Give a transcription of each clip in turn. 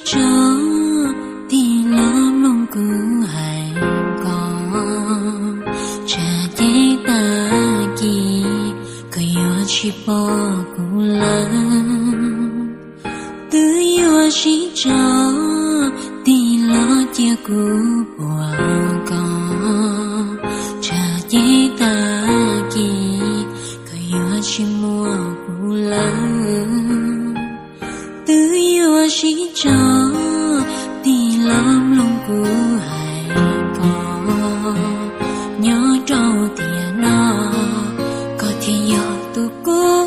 着地浪龙骨海光，这地大吉，可有去波古冷，tự有是着地浪结骨波光，这地大吉，可有去莫古冷。tự有是着地浪龙骨海光，nhớ trâu tiền nó có thể有tu cố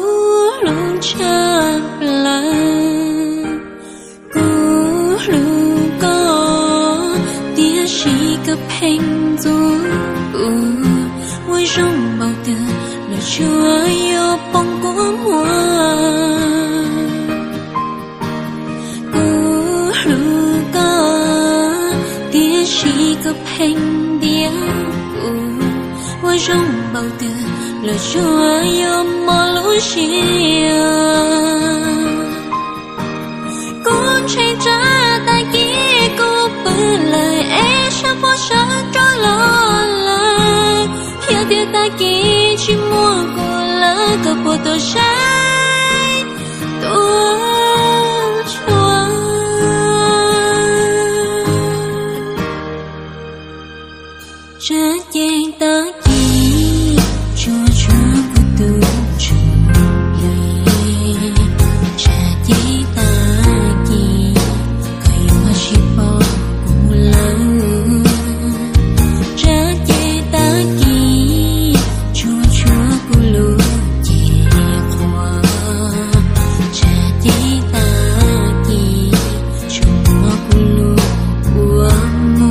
luôn chấp lần cố luôn có tia sĩ cấp hành du vui rong bao từ lời chúa yêu bóng của mùa cấp hành điệu vui rong bao từ lời chúa yêu mơ lũ xìa con chạy ra tay kia cô bự lời e sao vô sao cho lo lời hiểu tiếc tay kia chỉ mua cô lỡ cơ bộ tôi sai tôi这件大衣，说出不独处理。这件大衣，可以我去保护了。这件大衣，说出不露结花。这件大衣，说我不露我摸。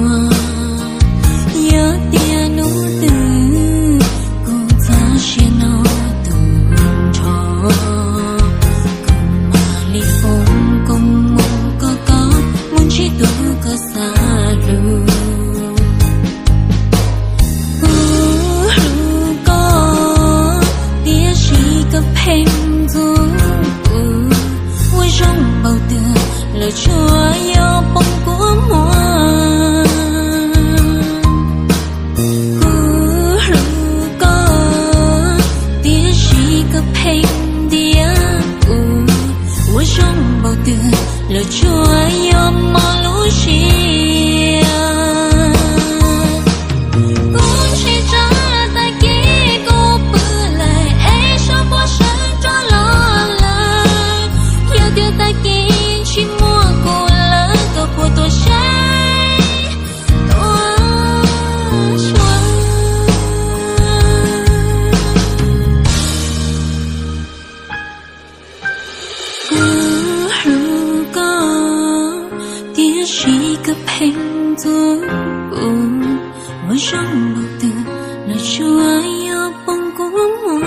lời chúa yêu bóng của mùa có tia sĩ cấp hành địa vui trong bầu từ lời chúa yêu mơ lũ xìa con chỉ ra tay kia cô bự lời ấy sao bỏ sáng cho lo lời yêu tiêu tay kia chỉ mua cô lỡ cơ của tôi sai tôi xóa cứ có tia sĩ cấp hành du mỗi trong bầu từ lời chúa yêu bóng của mùa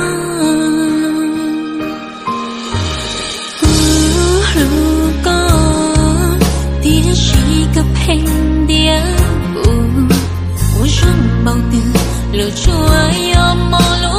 cấp hành địa vui trong bao từ lời chúa yêu mơ lũ